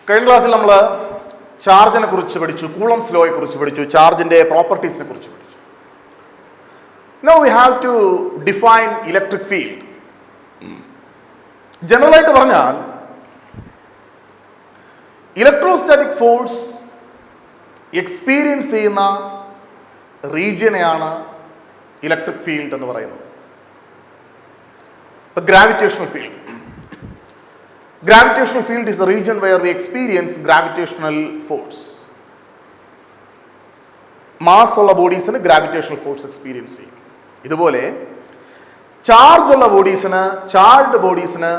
കഴിഞ്ഞ ക്ലാസ്സിൽ നമ്മൾ ചാർജിനെ കുറിച്ച് പഠിച്ചു, കൂളംസ് ലോയെ കുറിച്ച് പഠിച്ചു, ചാർജിന്റെ പ്രോപ്പർട്ടീസിനെ കുറിച്ച് പഠിച്ചു. Now we have to define electric field. General ആയിട്ട് പറഞ്ഞാൽ ഇലക്ട്രോസ്റ്റാറ്റിക് ഫോഴ്സ് എക്സ്പീരിയൻസ് ചെയ്യുന്ന റീജിയനെയാണ് ഇലക്ട്രിക് ഫീൽഡ് എന്ന് പറയുന്നത്. Gravitational field. Gravitational field is the region where we experience gravitational force. Mass ഉള്ള ബോഡീസിന് ഗ്രാവിറ്റേഷണൽ ഫോഴ്സ് എക്സ്പീരിയൻസ് ചെയ്യും. ഇതുപോലെ ചാർജ് ഉള്ള ബോഡീസിന്, ചാർജ്ഡ് ബോഡീസിന്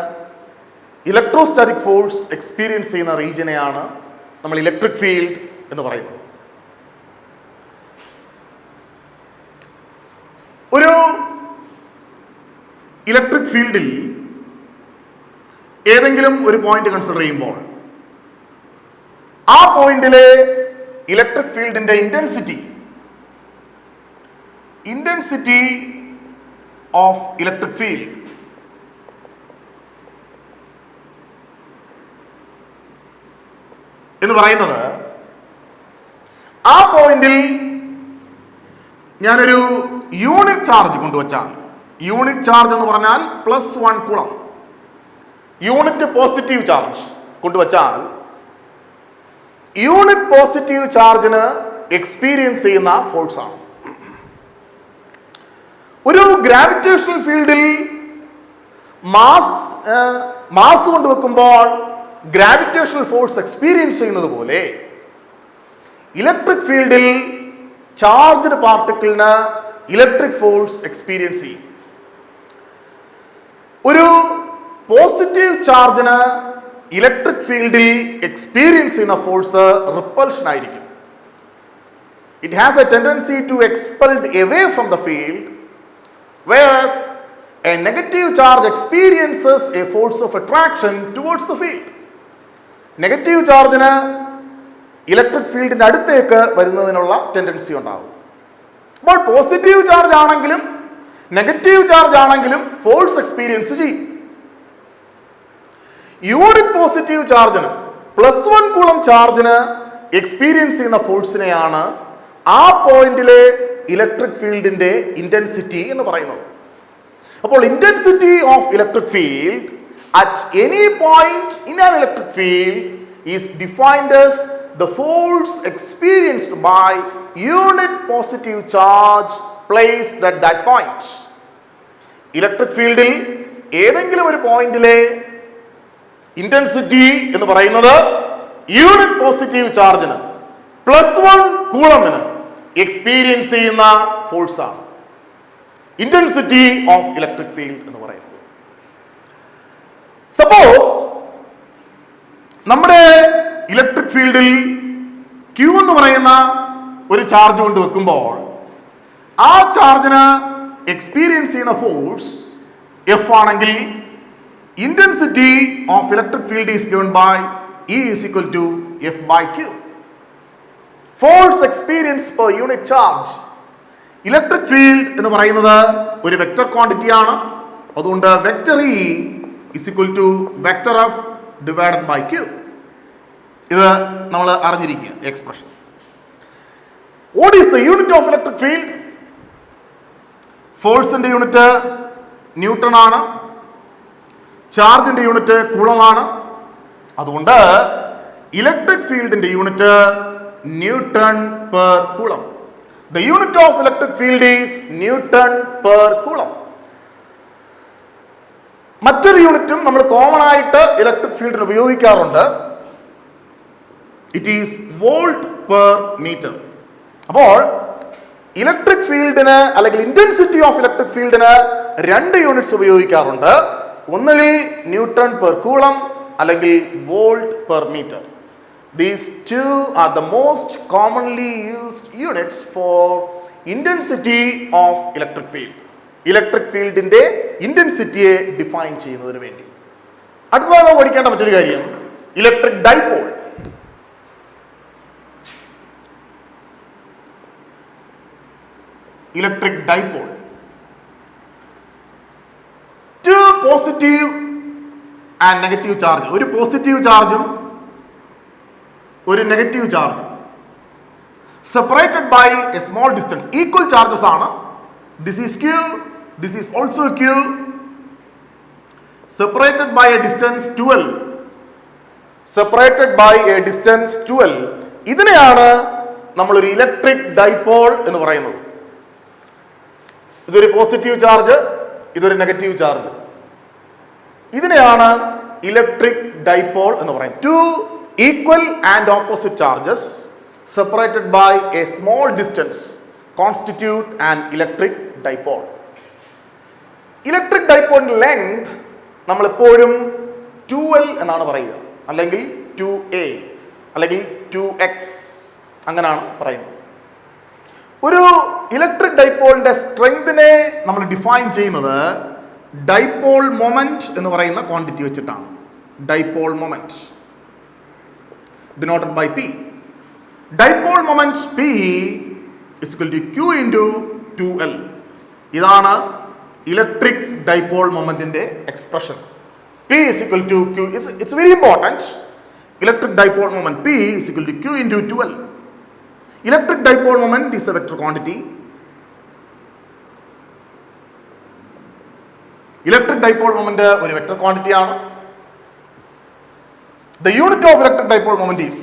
ഇലക്ട്രോസ്റ്റാറ്റിക് ഫോഴ്സ് എക്സ്പീരിയൻസ് ചെയ്യുന്ന റീജിയനെയാണ് നമ്മൾ ഇലക്ട്രിക് ഫീൽഡ് എന്ന് പറയുന്നത്. ഒരു ഇലക്ട്രിക് ഫീൽഡിൽ ഏതെങ്കിലും ഒരു പോയിന്റ് കൺസിഡർ ചെയ്യുമ്പോൾ ആ പോയിന്റിലെ ഇലക്ട്രിക് ഫീൽഡിന്റെ ഇന്റൻസിറ്റി ഓഫ് ഇലക്ട്രിക് ഫീൽഡ് എന്ന് പറയുന്നത്, ആ പോയിന്റിൽ ഞാനൊരു യൂണിറ്റ് ചാർജ് കൊണ്ടുവച്ചാൽ, യൂണിറ്റ് ചാർജ് എന്ന് പറഞ്ഞാൽ +1 കൂളം, യൂണിറ്റ് പോസിറ്റീവ് ചാർജ് കൊണ്ടുവച്ചാൽ യൂണിറ്റ് പോസിറ്റീവ് ചാർജിന് എക്സ്പീരിയൻസ് ചെയ്യുന്ന ഫോഴ്സ് ആണ്. ഒരു ഗ്രാവിറ്റേഷണൽ ഫീൽഡിൽ മാസ് കൊണ്ടുവെക്കുമ്പോൾ ഗ്രാവിറ്റേഷണൽ ഫോഴ്സ് എക്സ്പീരിയൻസ് ചെയ്യുന്നത് പോലെ ഇലക്ട്രിക് ഫീൽഡിൽ ചാർജ്ഡ് പാർട്ടിക്കിളിന് ഇലക്ട്രിക് ഫോഴ്സ് എക്സ്പീരിയൻസ് ചെയ്യും. ഒരു പോസിറ്റീവ് ചാർജിന് ഇലക്ട്രിക് ഫീൽഡിൽ എക്സ്പീരിയൻസ് ചെയ്യുന്ന ഫോഴ്സ് റിപ്പൾഷൻ ആയിരിക്കും. It has a tendency to expelled away from the field, whereas a negative charge experiences a force of attraction towards the field. Negative ചാർജിന് electric ഫീൽഡിന്റെ അടുത്തേക്ക് വരുന്നതിനുള്ള ടെൻഡൻസി ഉണ്ടാകും. അപ്പോൾ പോസിറ്റീവ് ചാർജ് ആണെങ്കിലും നെഗറ്റീവ് ചാർജ് ആണെങ്കിലും force experience ചെയ്യും. Unit positive ചാർജിന്, +1 കൂളം ചാർജിന് എക്സ്പീരിയൻസ് ചെയ്യുന്ന ഫോഴ്സിനെയാണ് ആ പോയിന്റിലെ ഇലക്ട്രിക് ഫീൽഡിന്റെ ഇന്റൻസിറ്റി എന്ന് പറയുന്നത്. അപ്പോൾ intensity of electric field at any point in an electric field is defined as the force experienced by unit positive charge placed at that point. Electric ഫീൽഡിൽ ഏതെങ്കിലും ഒരു പോയിന്റിലെ ഇന്റൻസിറ്റി എന്ന് പറയുന്നത് യൂണിറ്റ് പോസിറ്റീവ് ചാർജിന് +1 കൂളമിന് എക്സ്പീരിയൻസ് ചെയ്യുന്ന ഫോഴ്സ് ആണ് intensity of electric field എന്ന് പറയുന്നത്. സപ്പോസ് നമ്മുടെ ഇലക്ട്രിക് ഫീൽഡിൽ Q എന്ന് പറയുന്ന ഒരു ചാർജ് കൊണ്ട് വെക്കുമ്പോൾ ആ ചാർജിന് എക്സ്പീരിയൻസ് ചെയ്യുന്ന ഫോഴ്സ് F ആണെങ്കിൽ, intensity of electric field is given by E is equal to F by Q. Force experience per unit charge. Electric field എന്ന് പറയുന്നത് ഒരു വെക്റ്റർ ക്വാണ്ടിറ്റി ആണ്. അതുകൊണ്ട് vector E is equal to vector F divided by Q. ഇത് നമ്മൾ അറിഞ്ഞിരിക്കുക expression. What is the unit of electric field? ഫോഴ്സിന്റെ unit newton ആണ്, ചാർജിന്റെ യൂണിറ്റ് കൂളമാണ്. അതുകൊണ്ട് ഇലക്ട്രിക് ഫീൽഡിന്റെ unit newton per coulomb. The unit of electric field is Newton per coulomb. മറ്റൊരു യൂണിറ്റും നമ്മൾ കോമൺ ആയിട്ട് ഇലക്ട്രിക് ഫീൽഡിന് ഉപയോഗിക്കാറുണ്ട്. It is volt per metre. അപ്പോൾ ഇലക്ട്രിക് ഫീൽഡിന് അല്ലെങ്കിൽ ഇന്റൻസിറ്റി ഓഫ് ഇലക്ട്രിക് ഫീൽഡിന് 2 യൂണിറ്റ്സ് ഉപയോഗിക്കാറുണ്ട്. ഒന്നുകിൽ ന്യൂട്ടൺ പെർ കൂളം അല്ലെങ്കിൽ volt per metre. These two are the most commonly used units for intensity of electric field. Electric ഫീൽഡിന്റെ ഇന്റൻസിറ്റിയെ ഡിഫൈൻ ചെയ്യുന്നതിന് വേണ്ടി. അടുത്തതായി നാം പഠിക്കേണ്ട മറ്റൊരു കാര്യം electric dipole. Electric dipole. Two positive and negative charge. ഒരു പോസിറ്റീവ് ചാർജും ഒരു negative charge separated by a small distance. Equal charges ആണ്. This is Q, this is also Q, separated by a distance 12. Separated by a distance 12. ഇതിനെയാണ് നമ്മളൊരു electric dipole എന്ന് പറയുന്നത്. ഇതൊരു positive charge, ഇതൊരു നെഗറ്റീവ് ചാർജ്. ഇതിനെയാണ് ഇലക്ട്രിക് ഡൈപോൾ എന്ന് പറയുന്നത്. Two equal and opposite charges separated by a small distance constitute an electric dipole. Electric dipole length നമ്മൾ എപ്പോഴും 2L എന്നാണ് പറയുക, അല്ലെങ്കിൽ 2A അല്ലെങ്കിൽ 2X അങ്ങനെയാണ് പറയുന്നത്. ഒരു ഇലക്ട്രിക് ഡൈപോളിന്റെ സ്ട്രെങ്തിനെ നമ്മൾ ഡിഫൈൻ ചെയ്യുന്നത് ഡൈപോൾ മൊമെന്റ് എന്ന് പറയുന്ന ക്വാണ്ടിറ്റി വെച്ചിട്ടാണ്. Dipole moment denoted by P. Dipole moment P is equal to Q into 2L. ഇതാണ് ഇലക്ട്രിക് ഡൈപോൾ മൊമെന്റിന്റെ expression. P is equal to Q. It's very important. Electric dipole moment P is equal to Q into 2L. Electric dipole moment is a vector quantity. Electric dipole moment ഒരു vector quantity ആണ്. The unit of electric dipole moment is,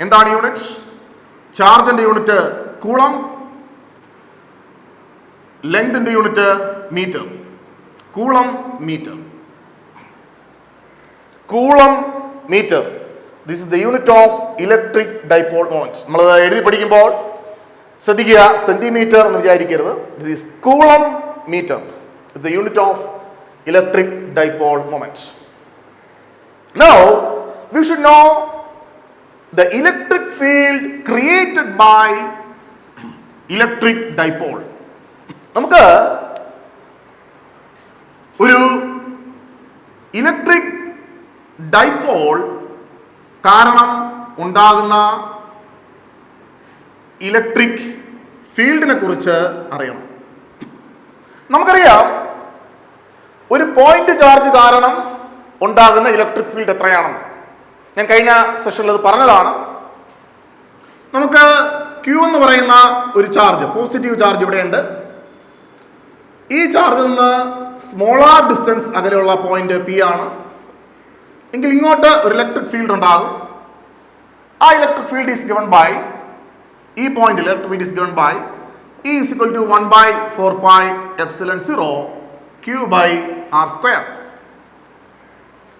എന്താണ് unit? ചാർജിന്റെ unit coulomb, ലെങ്തിന്റെ unit metre. Coulomb metre, coulomb metre. This is the unit of electric dipole moment. നമ്മൾ എഴുതി പഠിക്കുമ്പോൾ ശ്രദ്ധിക്കുക, centimetre എന്ന് വിചാരിക്കരുത്. This is coulomb metre. It's the unit of electric dipole moment. Now we should know the electric field created by electric dipole. നമുക്ക് ഒരു electric dipole കാരണം ഉണ്ടാകുന്ന ഇലക്ട്രിക് ഫീൽഡിനെ കുറിച്ച് അറിയണം. നമുക്കറിയാം ഒരു പോയിന്റ് ചാർജ് കാരണം ഉണ്ടാകുന്ന ഇലക്ട്രിക് ഫീൽഡ് എത്രയാണെന്ന്. ഞാൻ കഴിഞ്ഞ സെഷനിൽ അത് പറഞ്ഞതാണ്. നമുക്ക് Q എന്ന് പറയുന്ന ഒരു ചാർജ്, പോസിറ്റീവ് ചാർജ് ഇവിടെയുണ്ട്. ഈ ചാർജിൽ നിന്ന് സ്മോളർ ഡിസ്റ്റൻസ് അകലെയുള്ള പോയിന്റ് P ആണ്. എങ്കിൽ ഇങ്ങോട്ട് ഒരു ഇലക്ട്രിക് ഫീൽഡ് ഉണ്ടാകും. ആ electric field is given by, ഈ പോയിന്റിൽ electric field is given by E is equal to 1 by 4 pi epsilon 0 Q by R square.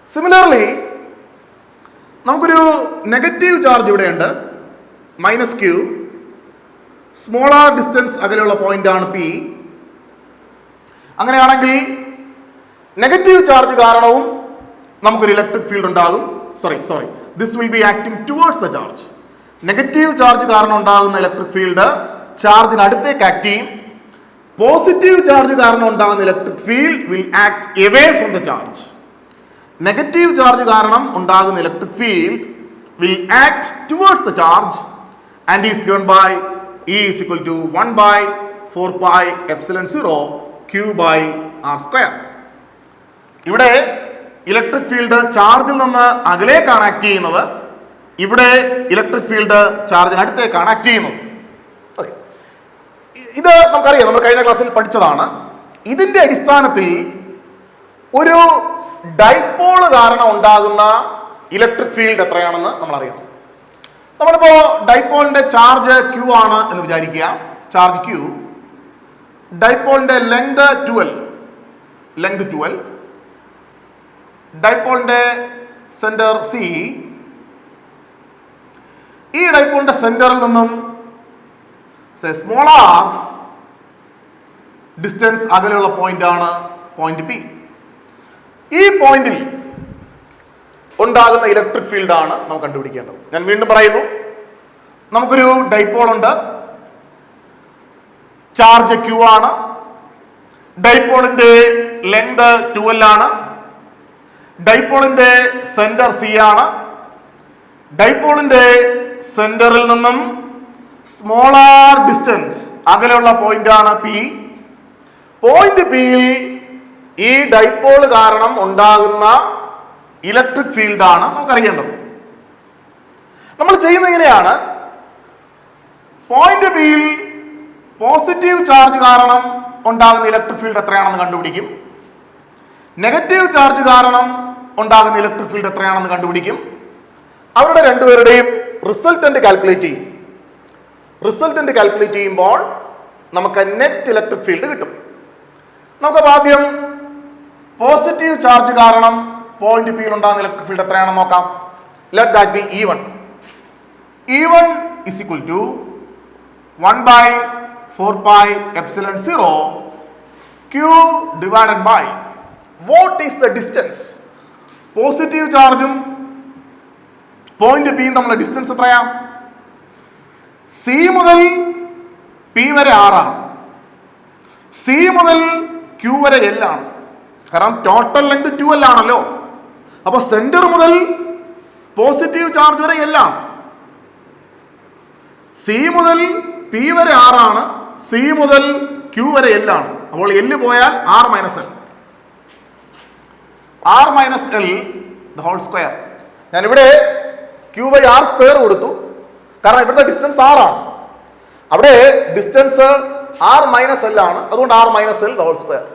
Similarly, നമുക്കൊരു നെഗറ്റീവ് ചാർജ് ഇവിടെയുണ്ട്, മൈനസ് Q. സ്മോളർ ഡിസ്റ്റൻസ് അകലെയുള്ള പോയിന്റ് ആണ് P. അങ്ങനെയാണെങ്കിൽ negative charge കാരണവും നമുക്കൊരു electric field ഉണ്ടാകും. Sorry this will be acting towards the charge. Negative charge കാരണം ഉണ്ടാകുന്ന ഇലക്ട്രിക് ഫീൽഡ് ചാർജിനടുത്തേക്ക് ആക്ട് ചെയ്യും. പോസിറ്റീവ് ചാർജ് കാരണം ഉണ്ടാകുന്ന electric field will act away from the charge. Negative charge കാരണം ഉണ്ടാകുന്ന electric field will act towards the charge and is given by E is equal to 1 by 4 pi epsilon 0 Q by R square. ഇവിടെ electric field ചാർജിൽ നിന്ന് അകലേക്കാണ് act ചെയ്യുന്നത്. ഇവിടെ electric field ചാർജിനടുത്തേക്കാണ് act ചെയ്യുന്നത്. ഇത് നമുക്കറിയാം, നമ്മൾ കഴിഞ്ഞ ക്ലാസ്സിൽ പഠിച്ചതാണ്. ഇതിന്റെ അടിസ്ഥാനത്തിൽ ഒരു ഡൈപോള് കാരണം ഉണ്ടാകുന്ന ഇലക്ട്രിക് ഫീൽഡ് എത്രയാണെന്ന് നമ്മൾ അറിയണം. നമ്മളിപ്പോ ഡൈപോളിന്റെ ചാർജ് Q ആണ് എന്ന് വിചാരിക്കുക. ചാർജ് Q, ഡൈപോളിന്റെ ലെങ്ത് 12, ഡൈപോളിന്റെ സെന്റർ C. ഈ ഡൈപോളിന്റെ സെന്ററിൽ നിന്നും സ്മോളർ ഡിസ്റ്റൻസ് അകലെയുള്ള പോയിന്റ് ആണ് പോയിന്റ് P. ഈ പോയിന്റിൽ ഉണ്ടാകുന്ന ഇലക്ട്രിക് ഫീൽഡ് ആണ് നമുക്ക് കണ്ടുപിടിക്കേണ്ടത്. ഞാൻ വീണ്ടും പറയുന്നു, നമുക്കൊരു ഡൈപോൾ ഉണ്ട്, ചാർജ് Q ആണ്, ഡൈപോളിന്റെ ലെങ്ത് 12 ആണ്, ഡൈപോളിന്റെ സെന്റർ C ആണ്. ഡൈപോളിന്റെ സെന്ററിൽ നിന്നും സ്മോളർ ഡിസ്റ്റൻസ് അകലെയുള്ള പോയിന്റ് ആണ് P. പോയിന്റ് Pയിൽ ഈ ഡൈപോൾ കാരണം ഉണ്ടാകുന്ന ഇലക്ട്രിക് ഫീൽഡ് ആണ് നമുക്കറിയേണ്ടത്. നമ്മൾ ചെയ്യുന്നത് ഇങ്ങനെയാണ്. പോയിന്റ് ബിയിൽ പോസിറ്റീവ് ചാർജ് കാരണം ഉണ്ടാകുന്ന ഇലക്ട്രിക് ഫീൽഡ് എത്രയാണെന്ന് കണ്ടുപിടിക്കും. നെഗറ്റീവ് ചാർജ് കാരണം ഉണ്ടാകുന്ന ഇലക്ട്രിക് ഫീൽഡ് എത്രയാണെന്ന് കണ്ടുപിടിക്കും. അവരുടെ രണ്ടുപേരുടെയും റിസൾട്ടന്റ് കാൽക്കുലേറ്റ് ചെയ്യും. റിസൾട്ടന്റ് കാൽക്കുലേറ്റ് ചെയ്യുമ്പോൾ നമുക്ക് നെറ്റ് ഇലക്ട്രിക് ഫീൽഡ് കിട്ടും. നമുക്ക് ആദ്യം പോസിറ്റീവ് ചാർജ് കാരണം പോയിന്റ് പിയിൽ ഉണ്ടാകുന്ന ഇലക്ട്രിക് ഫീൽഡ് എത്രയാണെന്ന് നോക്കാം. Let that be E1. E1 is equal to 1 by 4 pi epsilon 0 Q divided by what is the distance? Positive ചാർജും പോയിന്റ് പിയും തമ്മിലുള്ള ഡിസ്റ്റൻസ് എത്രയാ? സി മുതൽ പി വരെ 6 ആണ്. സി മുതൽ ക്യൂ വരെ L ആണ്. കാരണം ടോട്ടൽ ലെങ്ത് 2L ആണല്ലോ. അപ്പൊ സെന്റർ മുതൽ പോസിറ്റീവ് ചാർജ് വരെ L ആണ്. സി മുതൽ പി വരെ 6 ആണ്. സി മുതൽ ക്യൂ വരെ L ആണ്. അപ്പോൾ L പോയാൽ R minus L. R minus L the whole square. ഞാനിവിടെ ക്യൂ ബൈ ആർ സ്ക്വയർ കൊടുത്തു. കാരണം ഇവിടുത്തെ ഡിസ്റ്റൻസ് 6 ആണ്. അവിടെ ഡിസ്റ്റൻസ് R മൈനസ് L ആണ്. അതുകൊണ്ട് R minus L the whole square.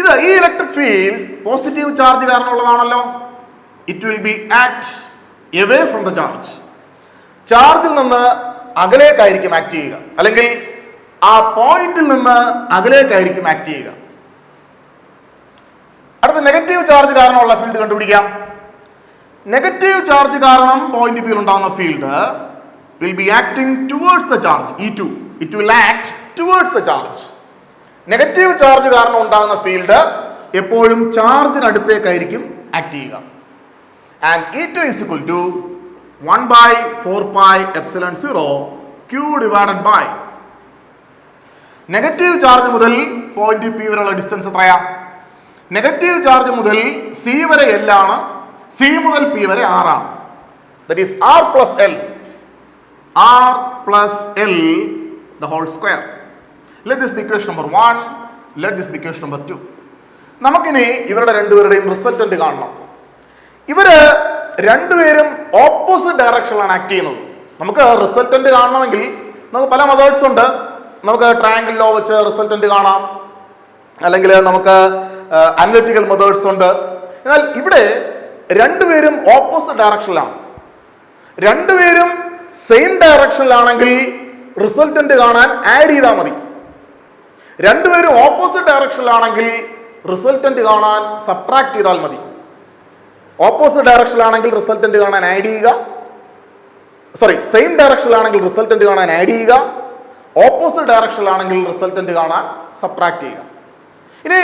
ഇത് ഈ ഇലക്ട്രിക് ഫീൽഡ് പോസിറ്റീവ് ചാർജ് കാരണമുള്ളതാണല്ലോ. It will be act away from the charge. ചാർജിൽ നിന്ന് അകലേക്കായിരിക്കും ആക്ട് ചെയ്യുക, അല്ലെങ്കിൽ ആ പോയിന്റിൽ നിന്ന് അകലേക്കായിരിക്കും ആക്ട് ചെയ്യുക. അടുത്ത നെഗറ്റീവ് ചാർജ് കാരണമുള്ള ഫീൽഡ് കണ്ടുപിടിക്കാം. നെഗറ്റീവ് ചാർജ് കാരണം പോയിന്റ് പിയിൽ ഉണ്ടാകുന്ന field will be acting towards the charge E2. It will act towards the charge. Negative charge കാരണം ഉണ്ടാകുന്ന ഫീൽഡ് എപ്പോഴും ചാർജിനടുത്തേക്കായിരിക്കും ആക്ട് ചെയ്യുക. And E2 is equal to 1 by 4 pi epsilon 0 Q divided by negative charge മുതൽ point P വരെയുള്ള distance എത്രയാ? Negative charge മുതൽ C വരെ L ആണ്. സി മുതൽ പി വരെ 6 ആണ്. That is R plus L. R plus L the whole square. Let this be equation number 1. Let this be equation number 2. നമുക്കിനി ഇവരുടെ രണ്ടുപേരുടെയും റിസൾട്ടന്റ് കാണണം. ഇവര് രണ്ടുപേരും ഓപ്പോസിറ്റ് ഡയറക്ഷനിലാണ് ആക്ട് ചെയ്യുന്നത്. നമുക്ക് റിസൾട്ടന്റ് കാണണമെങ്കിൽ നമുക്ക് പല മെത്തേഡ്സ് ഉണ്ട്. നമുക്ക് ട്രയാങ്കിൾ ലോ വെച്ച് റിസൾട്ടന്റ് കാണാം, അല്ലെങ്കിൽ നമുക്ക് അനലിറ്റിക്കൽ മെത്തേഡ്സ് ഉണ്ട്. എന്നാൽ ഇവിടെ രണ്ടുപേരും ഓപ്പോസിറ്റ് ഡയറക്ഷനിലാണ്. രണ്ടുപേരും സെയിം ഡയറക്ഷനിലാണെങ്കിൽ റിസൾട്ടന്റ് കാണാൻ ആഡ് ചെയ്താൽ മതി. രണ്ടുപേരും ഓപ്പോസിറ്റ് ഡയറക്ഷനിലാണെങ്കിൽ റിസൾട്ടന്റ് കാണാൻ സബ്ട്രാക്ട് ചെയ്താൽ മതി. ഓപ്പോസിറ്റ് ഡയറക്ഷനിലാണെങ്കിൽ റിസൾട്ടന്റ് കാണാൻ ആഡ് ചെയ്യുക. സെയിം ഡയറക്ഷനിലാണെങ്കിൽ റിസൾട്ടന്റ് കാണാൻ ആഡ് ചെയ്യുക. ഓപ്പോസിറ്റ് ഡയറക്ഷനിലാണെങ്കിൽ റിസൾട്ടന്റ് കാണാൻ സബ്ട്രാക്ട് ചെയ്യുക. ഇനി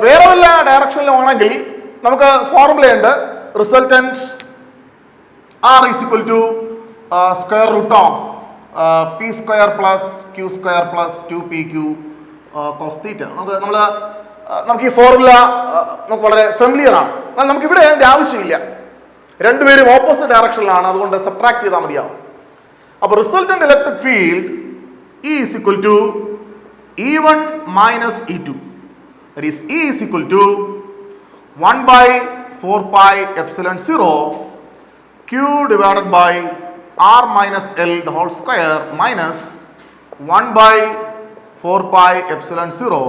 വേറെ വല്ല ഡയറക്ഷനിലും ആണെങ്കിൽ നമുക്ക് ഫോർമുലയുണ്ട്. Resultant R is equal to square root of p square plus q square plus 2pq cos theta. നമുക്ക് ഈ ഫോർമുല നമുക്ക് വളരെ ഫെമിലിയർ ആണ്. എന്നാൽ നമുക്ക് ഇവിടെ അതിൻ്റെ ആവശ്യമില്ല. രണ്ടുപേരും ഓപ്പോസിറ്റ് ഡയറക്ഷനിലാണ്, അതുകൊണ്ട് സബ്ട്രാക്ട് ചെയ്താൽ മതിയാവും. അപ്പോൾ resultant electric field E is equal to E1 minus E2. That is E is equal to 1 by 4 pi epsilon 0 Q divided by R minus L the whole square minus 1 by 4 pi epsilon 0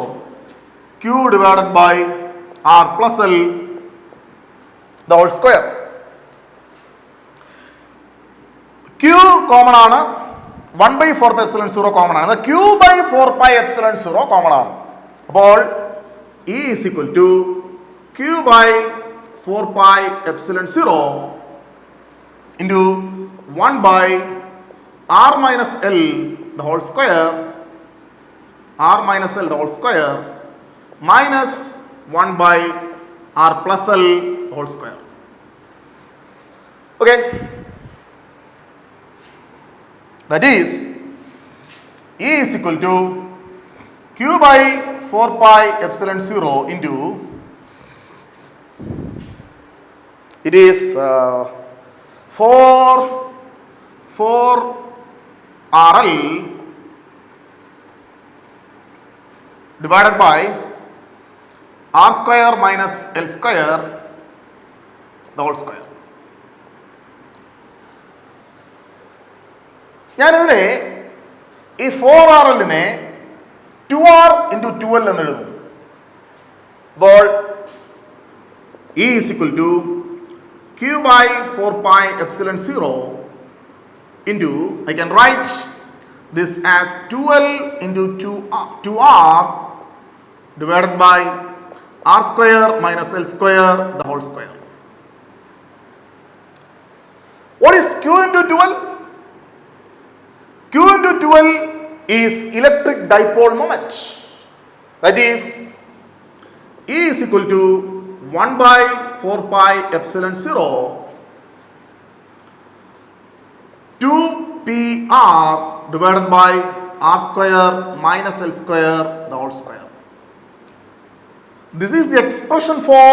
Q divided by R plus L the whole square. Q common ആണ്. 1 by 4 pi epsilon 0 common ആണ്. Q by 4 pi epsilon 0 common ആണ്. അപ്പോൾ E is equal to Q by 4 pi epsilon 0 into 1 by R minus L the whole square, R minus L the whole square minus 1 by R plus L the whole square. Okay. That is E is equal to Q by 4 pi epsilon 0 into it is 4 RL divided by R square minus L square the whole square. ഞാനിതിനെ ഈ 4RLനെ 2R into 2L എന്ന് എഴുതുന്നു. അപ്പോൾ E is equal to Q by 4 pi epsilon 0 into, I can write this as 2L into 2R divided by R square minus L square the whole square. What is Q into 2L? Q into 2L is electric dipole moment. That is, E is equal to 1 by 4 pi epsilon 0 2PR divided by R square minus L square the whole square. This is the expression for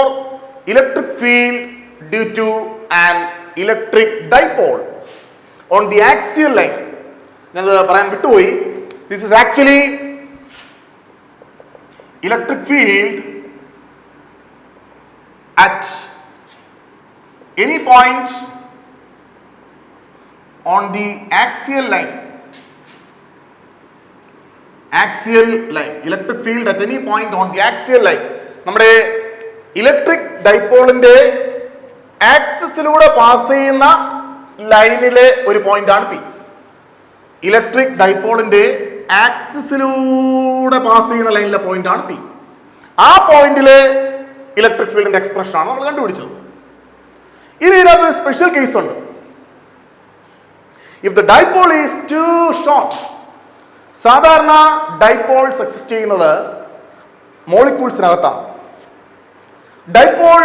electric field due to an electric dipole on the axial line. This is actually electric field at any point on the axial line. Axial line. Electric field at any point on the axial line. നമ്മുടെ electric ഡൈപോളിന്റെ ആക്സിസിലൂടെ pass ചെയ്യുന്ന ലൈനിലെ ഒരു point ആണ് P. Electric ഡൈപോളിന്റെ ആക്സിസിലൂടെ pass ചെയ്യുന്ന ലൈനിലെ point ആണ് P. ആ പോയിന്റിലെ ഇലക്ട്രിക് ഫീൽഡിന്റെ എക്സ്പ്രഷൻ ആണ് നമ്മൾ കണ്ടുപിടിച്ചത്. ഇനി ഇതിനകത്തൊരു സ്പെഷ്യൽ കേസ് ഉണ്ട്. If the dipole is too short, സാധാരണ ഡൈപോൾസ് എക്സിസ്റ്റ് ചെയ്യുന്നത് മോളിക്യൂൾസിനകത്താണ്. ഡൈപോൾ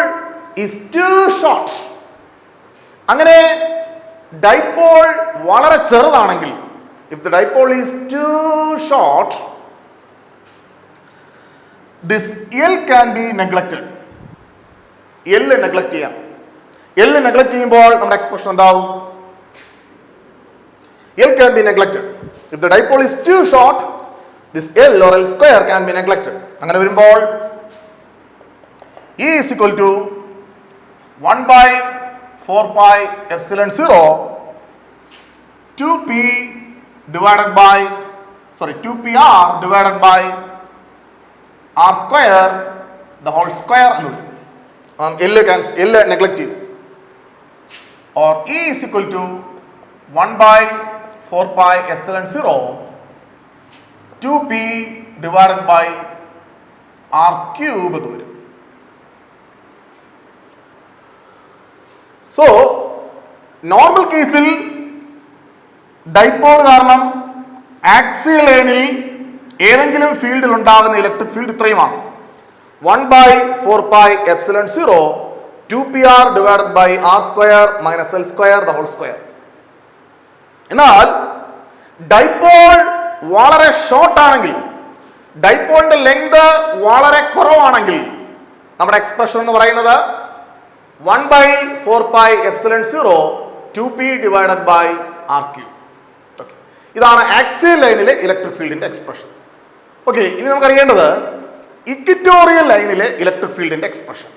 ഈസ് ടു ഷോർട്ട്, അങ്ങനെ ഡൈപോൾ വളരെ ചെറുതാണെങ്കിൽ, if the dipole is too short, this L can be neglected. L neglect ചെയ്യാം. എൽ നെഗ്ലക്ട് ചെയ്യുമ്പോൾ നമ്മുടെ എക്സ്പ്രഷൻ എന്താവും? L can be neglected. If the dipole is too short, this L or L square can be neglected. അങ്ങനെ വരുമ്പോൾ E is equal to 1 by 4 pi epsilon 0 2p divided by 2pr divided by r square the whole square എന്ന് വരും. L neglect ചെയ്യും. Or E is equal to 1 by 4 pi epsilon 0 2p divided by r cube എന്ന് വരും. So normal കേസിൽ dipole കാരണം axial ലൈനിൽ ഏതെങ്കിലും ഫീൽഡിൽ ഉണ്ടാകുന്ന ഇലക്ട്രിക് ഫീൽഡ് ഇത്രയുമാണ്: 1 by 4 pi epsilon 0 2pr divided by r square minus L square the whole square. എന്നാൽ ഡൈപോൾ വളരെ ഷോർട്ട് ആണെങ്കിൽ, ഡൈപോളിന്റെ ലെങ്ത് വളരെ കുറവാണെങ്കിൽ, നമ്മുടെ എക്സ്പ്രഷൻ എന്ന് പറയുന്നത് 1 by 4 pi epsilon 0 2p divided by r cube. ഇതാണ് ആക്സിയൽ ലൈനിലെ ഇലക്ട്രിക് ഫീൽഡിന്റെ എക്സ്പ്രഷൻ. ഓക്കെ, ഇനി നമുക്ക് അറിയേണ്ടത് ഇക്വിറ്റോറിയൽ ലൈനിലെ ഇലക്ട്രിക് ഫീൽഡിന്റെ എക്സ്പ്രഷൻ.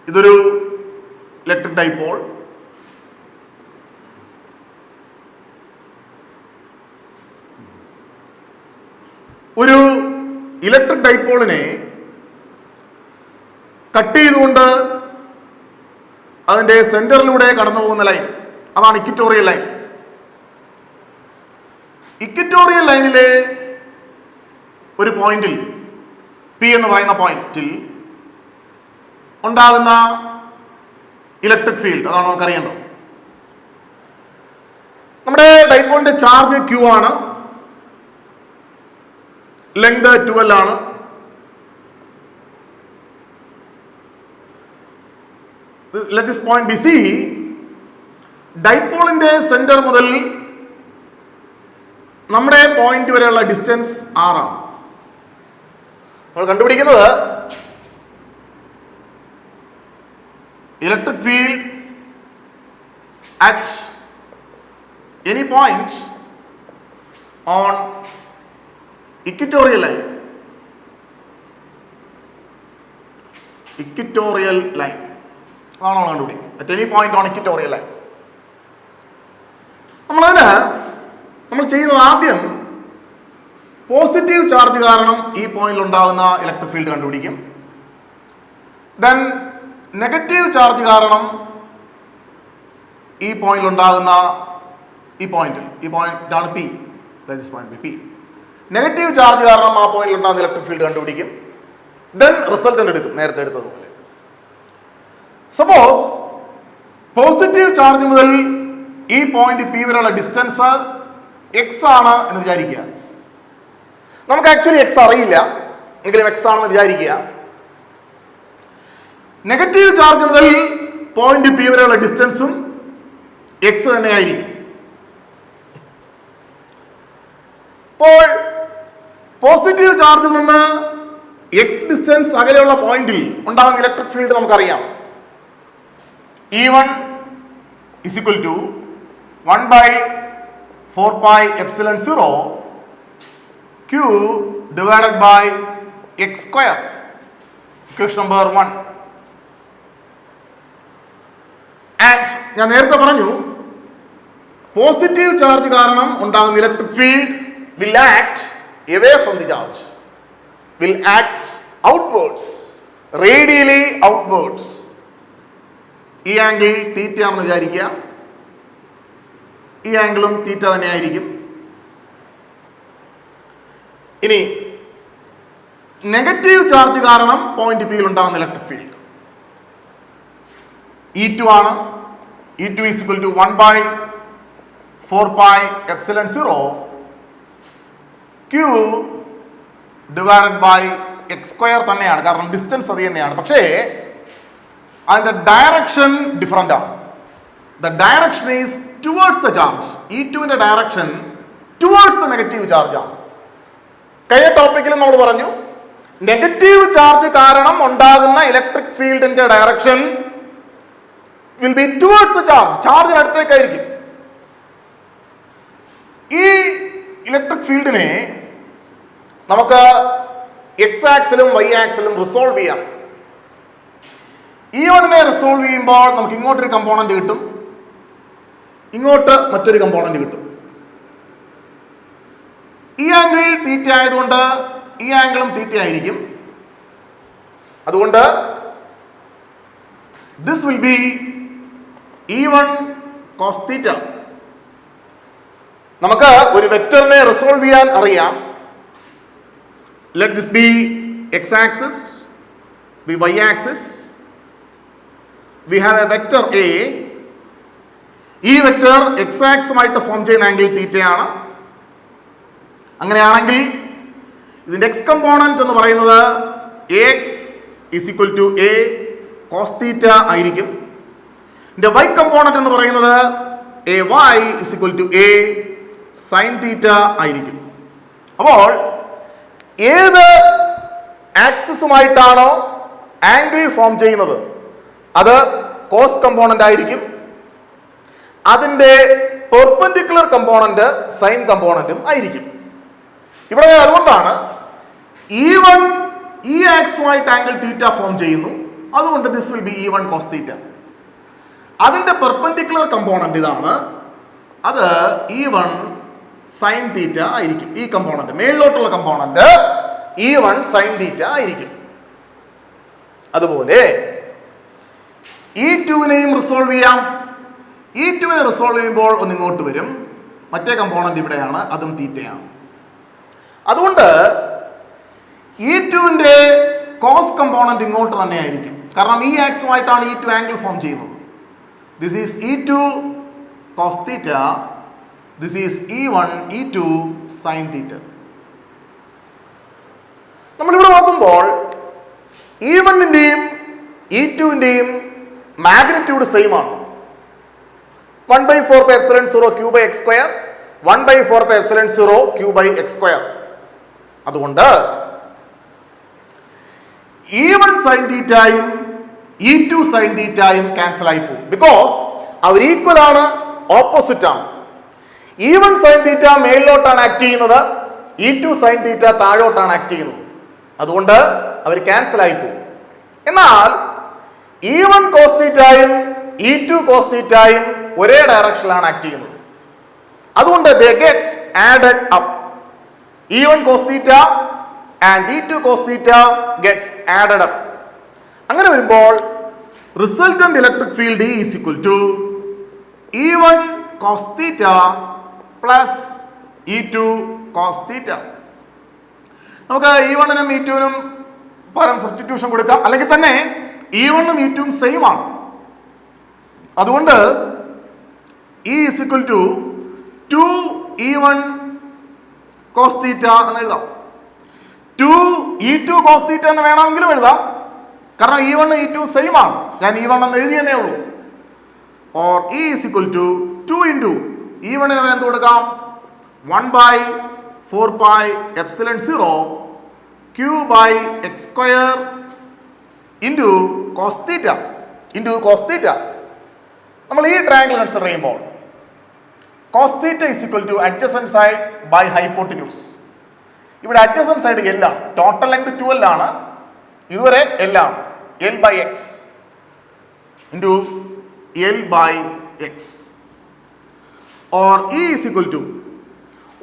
ഇതൊരു ഇലക്ട്രിക് ഡൈപോൾ. ഒരു ഇലക്ട്രിക് ഡൈപോളിനെ കട്ട് ചെയ്തുകൊണ്ട് അതിന്റെ സെന്ററിലൂടെ കടന്നു പോകുന്ന ലൈൻ, അതാണ് ഇക്വിറ്റോറിയൽ ലൈൻ. ഇക്വിറ്റോറിയൽ ലൈനിലെ ഒരു പോയിന്റിൽ, പി എന്ന് പറയുന്ന പോയിന്റിൽ ഉണ്ടാകുന്ന ഇലക്ട്രിക് ഫീൽഡ്, അതാണ് നമുക്കറിയേണ്ടത്. നമ്മുടെ ഡൈപോളിന്റെ ചാർജ് Q ആണ്, ലെങ്ത് 2L ആണ്. Let this point be C. ഡൈപോളിന്റെ സെന്റർ മുതൽ നമ്മുടെ പോയിന്റ് വരെയുള്ള ഡിസ്റ്റൻസ് R ആണ്. നമ്മൾ കണ്ടുപിടിക്കുന്നത് electric field at any point on equatorial line. അതാണോ കണ്ടുപിടിക്കും at any point on equatorial line. നമ്മൾ ചെയ്യുന്നത് ആദ്യം പോസിറ്റീവ് ചാർജ് കാരണം ഈ പോയിന്റിൽ ഉണ്ടാകുന്ന ഇലക്ട്രിക് ഫീൽഡ് കണ്ടുപിടിക്കും. ദെൻ നെഗറ്റീവ് ചാർജ് കാരണം ഈ പോയിന്റിൽ ഉണ്ടാകുന്ന ഈ പോയിന്റാണ് പി, പി. നെഗറ്റീവ് ചാർജ് കാരണം ആ പോയിന്റിൽ ഉണ്ടാകുന്ന ഇലക്ട്രിക് ഫീൽഡ് കണ്ടുപിടിക്കും. ദെൻ റിസൾട്ടന്റ് എടുക്കും, നേരത്തെ എടുത്തതുപോലെ. സപ്പോസ് പോസിറ്റീവ് ചാർജ് മുതൽ ഈ പോയിന്റ് പി വരെയുള്ള ഡിസ്റ്റൻസ് എക്സ് ആണ് എന്ന് വിചാരിക്കുക. നമുക്ക് ആക്ച്വലി എക്സ് അറിയില്ല, എങ്കിലും എക്സ് ആണെന്ന് വിചാരിക്കുക. നെഗറ്റീവ് ചാർജ് മുതൽ പോയിന്റ് പി വരെയുള്ള ഡിസ്റ്റൻസും എക്സ് തന്നെയായിരിക്കും. അപ്പോൾ പോസിറ്റീവ് ചാർജിൽ നിന്ന് എക്സ് ഡിസ്റ്റൻസ് അകലെയുള്ള പോയിന്റിൽ ഉണ്ടാകുന്ന ഇലക്ട്രിക് ഫീൽഡ് നമുക്കറിയാം. E1 is equal to 1/4πε0 Q divided by x square. Question number 1. And ഞാൻ നേരത്തെ പറഞ്ഞു പോസിറ്റീവ് ചാർജ് കാരണം ഉണ്ടാകുന്ന electric field will act away from the charge, will act outwards, radially outwards. ഈ ആംഗിൾ തീറ്റ ആണെന്ന് വിചാരിക്കുക, ഈ ആംഗിളും തീറ്റ തന്നെയായിരിക്കും. ഇനി നെഗറ്റീവ് ചാർജ് കാരണം പോയിന്റ് പിയിൽ ഉണ്ടാകുന്ന ഇലക്ട്രിക് ഫീൽഡ് E2 ആണ്. E2 is equal to 1/4πε0 Q divided by x square തന്നെയാണ്, കാരണം ഡിസ്റ്റൻസ് അത് തന്നെയാണ്. പക്ഷേ അതിന്റെ ഡയറക്ഷൻ ഡിഫറൻ്റ് ആണ്. The direction is towards the charge. E2ന്റെ direction towards the negative charge ആണ്. കഴിഞ്ഞ ടോപ്പിക്കിൽ നമ്മൾ പറഞ്ഞു നെഗറ്റീവ് ചാർജ് കാരണം ഉണ്ടാകുന്ന ഇലക്ട്രിക് ഫീൽഡിന്റെ direction will be towards the charge, ചാർജിന് അടുത്തേക്കായിരിക്കും. ഈ ഇലക്ട്രിക് ഫീൽഡിനെ നമുക്ക് എക്സ് ആക്സിലും വൈ ആക്സിലും റിസോൾവ് ചെയ്യാം. E1നെ റിസോൾവ് ചെയ്യുമ്പോൾ നമുക്ക് ഇങ്ങോട്ടൊരു കമ്പോണന്റ് കിട്ടും, ഇങ്ങോട്ട് മറ്റൊരു കമ്പോണന്റ് കിട്ടും. ഈ ആംഗിൾ തീറ്റ ആയതുകൊണ്ട് ഈ ആംഗിളും തീറ്റ ആയിരിക്കും. അതുകൊണ്ട് this will be E1 cos theta. നമുക്ക് ഒരു വെക്ടറിനെ റിസോൾവ് ചെയ്യാൻ അറിയാം. Let this be x axis, be y axis. We have a vector A. ഈ വെക്ടർ എക്സ് ആക്സുമായിട്ട് ഫോം ചെയ്യുന്ന ആംഗിൾ തീറ്റയാണ്. അങ്ങനെയാണെങ്കിൽ ഇതിന്റെ എക്സ് കമ്പോണന്റ് എന്ന് പറയുന്നത് AX is equal to A cos തീറ്റ ആയിരിക്കും. ഇതിന്റെ വൈ കമ്പോണന്റ് എന്ന് പറയുന്നത് AY is equal to A sin തീറ്റ ആയിരിക്കും. അപ്പോൾ ഏത് ആക്സിസുമായിട്ടാണോ ആംഗിൾ ഫോം ചെയ്യുന്നത് അത് കോസ് കമ്പോണന്റ് ആയിരിക്കും. അതിന്റെ പെർപെൻഡിക്കുലർ കമ്പോണന്റ് സൈൻ കമ്പോണന്റും ആയിരിക്കും. ഇവിടെ അതുകൊണ്ടാണ് E1 ഈ ആക്സുമായിട്ട് ആംഗിൾ തീറ്റ ഫോം ചെയ്യുന്നു, അതുകൊണ്ട് this will be E1 cos തീറ്റ. അതിന്റെ പെർപെൻഡിക്കുലർ കമ്പോണന്റ് ഇതാണ്, അത് E1 സൈൻ തീറ്റ ആയിരിക്കും. ഈ കമ്പോണന്റ് മേളിലോട്ടുള്ള കമ്പോണന്റ് E1 സൈൻ തീറ്റ ആയിരിക്കും. അതുപോലെ E2നെയും റിസോൾവ് ചെയ്യാം. E2നെ റിസോൾവ് ചെയ്യുമ്പോൾ ഒന്ന് ഇങ്ങോട്ട് വരും, മറ്റേ കമ്പോണന്റ് ഇവിടെയാണ്, അതും തീറ്റയാണ്. അതുകൊണ്ട് E2ന്റെ കോസ് കമ്പോണന്റ് ഇങ്ങോട്ട് തന്നെ ആയിരിക്കും, കാരണം ഈ ആക്സുമായിട്ടാണ് E2 ആംഗിൾ ഫോം ചെയ്യുന്നത്. This is E2 cos theta, this is E1 E2 sine theta. നമ്മളിവിടെ നോക്കുമ്പോൾ E1ന്റെയും E2ന്റെയും മാഗ്നിറ്റ്യൂഡ് സെയിം ആണ്. 1/4πε0 Q by x square, 1/4πε0 Q by x square. അതുകൊണ്ട് E1 സൈൻ തീറ്റയും E2 സൈൻ തീറ്റയും ക്യാൻസൽ ആയി പോകും. ബിക്കോസ് അവർ ഈക്വൽ ആണ്, ഓപ്പോസിറ്റ് ആണ്. E1 സൈൻ തീറ്റ മേളിലോട്ടാണ് ആക്ട് ചെയ്യുന്നത്, E2 സൈൻ തീറ്റ താഴോട്ടാണ് ആക്ട് ചെയ്യുന്നത്. അതുകൊണ്ട് അവർ ക്യാൻസൽ ആയി പോകും. എന്നാൽ E1 cos θ തീറ്റയും E2 cos തീറ്റയും ഒരേ ഡയറക്ഷനിലാണ് ആക്ട് ചെയ്യുന്നത്. അതുകൊണ്ട് they gets added up. E1 cos theta and E2 cos theta gets added up. അങ്ങനെ വരുമ്പോൾ resultant electric field is equal to E1 cos theta plus E2 cos theta. നമുക്ക് E1 നും E2 നും പകരം സബ്സ്റ്റിറ്റ്യൂഷൻ കൊടുക്കാം, അല്ലെങ്കിൽ തന്നെ E1 ഉം E2 ഉം സെയിം ആണ്. അതുകൊണ്ട് E is equal to 2E1 cos തീറ്റ എന്ന് എഴുതാം. 2E2 cos തീറ്റ എന്ന് വേണമെങ്കിലും എഴുതാം, കാരണം E1 E2 സെയിം ആണ്. ഞാൻ E1 എന്ന് എഴുതിയെന്നേ ഉള്ളൂ. Or E is equal to 2 into E1 ന് എന്ത് കൊടുക്കാം? 1/4 pi epsilon 0 Q by x square into cos theta into cos theta. നമ്മൾ ഈ ട്രയാങ്കിൾ കൺസിഡർ ചെയ്യുമ്പോൾ cos theta is equal to adjacent side by hypotenuse. ഇവിടെ adjacent side L ആണ്, total length 2L ആണ്, ഇതുവരെ L ആണ്, L by x into L by x. Or E is equal to,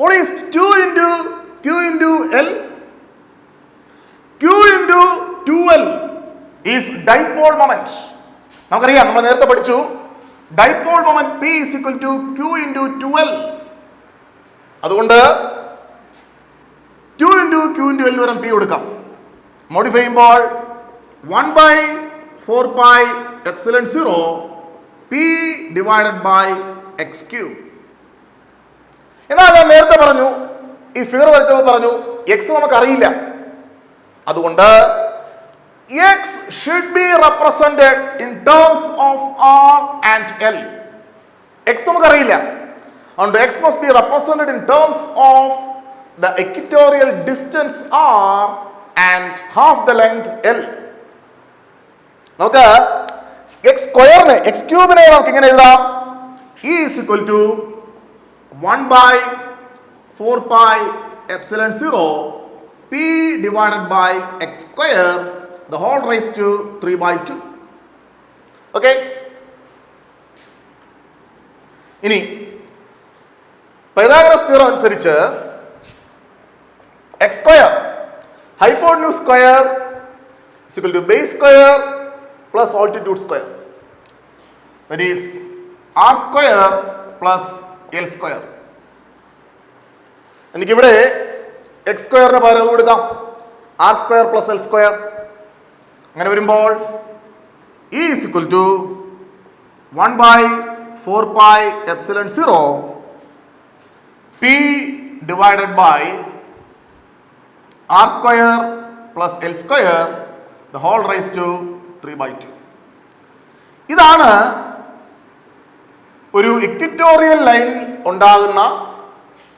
what is 2 into Q into L? Q into 2L is dipole moment. നമുക്കറിയാം, നമ്മൾ നേരത്തെ പഠിച്ചു, dipole moment P is equal to Q into 2L. അതുകൊണ്ട് 2 into Q into L വരെ P കൊടുക്കാം. Modify ചെയ്യുമ്പോൾ 1/4 pi epsilon 0 P divided by x cube. എന്നാൽ ഞാൻ നേരത്തെ പറഞ്ഞു, ഈ ഫിഗർ വരച്ചപ്പോൾ പറഞ്ഞു x നമുക്ക് അറിയില്ല. അതുകൊണ്ട് x should be represented in terms of R and L. x നമുക്ക് അറിയില്ല, അതുകൊണ്ട് x must be represented in terms of the equatorial distance R and half the length L. നമുക്ക് x സ്ക്വയറിനെ x ക്യൂബിനെ നമുക്ക് ഇങ്ങനെ എഴുതാം. E is equal to 1/4 pi epsilon 0 P divided by x square the whole raised to 3/2. Okay. ഇനി Pythagoras theorem അനുസരിച്ച് x square hypotenuse square is equal to base square plus altitude square, that is R square plus L square. എനിക്കിവിടെ x സ്ക്വയറിന് പകരം കൊടുക്കാം R square plus L square. അങ്ങനെ വരുമ്പോൾ E is equal to 1/4 pi epsilon 0 P divided by R square plus L square the whole raised to 3/2. ഇതാണ് ഒരു equatorial line ഉണ്ടാകുന്ന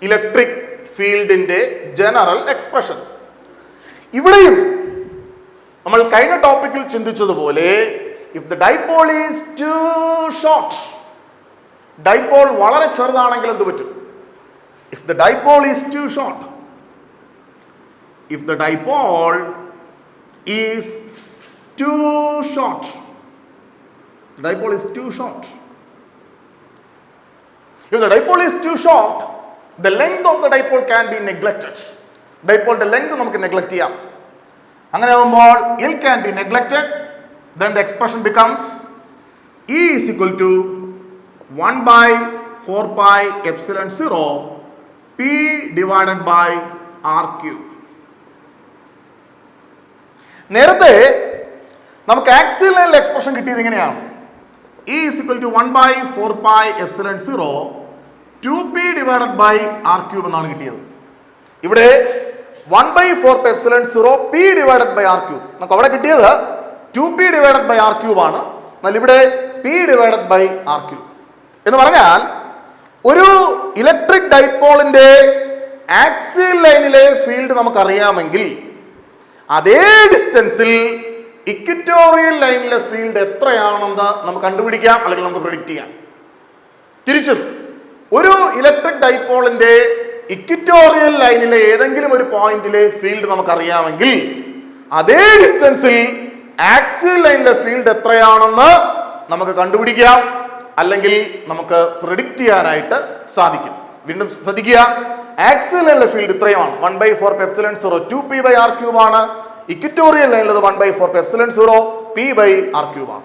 electric ഫീൽഡിന്റെ ജനറൽ എക്സ്പ്രഷൻ. ഇവിടെയും നമ്മൾ കഴിഞ്ഞ ടോപ്പിക്കിൽ ചിന്തിച്ചതുപോലെ, if the dipole is too short, dipole വളരെ ചെറുതാണെങ്കിൽ എന്ത് പറ്റും? If the dipole is too short, if the dipole is too short, the dipole is too short. If the dipole is too short, the length of the dipole can be neglected. Dipole length നമുക്ക് neglect ചെയ്യാം. അങ്ങനെ ആവുമ്പോൾ L can be neglected, then the expression becomes E is equal to 1/4 pi epsilon 0 P divided by R cube. നേരത്തെ നമുക്ക് axial ലൈനിലെ expression കിട്ടിയത് ഇങ്ങനെയാണ്. E is equal to 1/4 pi epsilon 0 2p divided by R cube എന്നാണ് കിട്ടിയത്. ഇവിടെ 1/4 pi epsilon 0 p divided by R cube. നമുക്ക് അവിടെ കിട്ടിയത് 2p divided by R cube ആണ്. എന്നാൽ ഇവിടെ p divided by R cube എന്ന് പറഞ്ഞാൽ ഒരു ഇലക്ട്രിക് ഡൈപോളിന്റെ ആക്സിയൽ ലൈനിലെ ഫീൽഡ് നമുക്കറിയാമെങ്കിൽ അതേ ഡിസ്റ്റൻസിൽ ഇക്വിറ്റോറിയൽ ലൈനിലെ ഫീൽഡ് എത്രയാണെന്ന് നമുക്ക് കണ്ടുപിടിക്കാം, അല്ലെങ്കിൽ നമുക്ക് പ്രെഡിക്റ്റ് ചെയ്യാം. തിരിച്ചും ഒരു ഇലക്ട്രിക് ഡൈപോളിന്റെ ഇക്വിറ്റോറിയൽ ലൈനിലെ ഏതെങ്കിലും ഒരു പോയിന്റിലെ ഫീൽഡ് നമുക്കറിയാമെങ്കിൽ അതേ ഡിസ്റ്റൻസിൽ ആക്സിയൽ ലൈനിലെ ഫീൽഡ് എത്രയാണെന്ന് നമുക്ക് കണ്ടുപിടിക്കാം, അല്ലെങ്കിൽ നമുക്ക് പ്രെഡിക്റ്റ് ചെയ്യാനായിട്ട് സാധിക്കും. വീണ്ടും ശ്രദ്ധിക്കുക, ആക്സിയൽ ലൈനിലെ ഫീൽഡ് ഇത്രയുമാണ്, 1/4πε0 2p/r³ ആണ്. ഇക്വറ്റോറിയൽ ലൈനിലത് 1/4πε0 p/r³ ആണ്.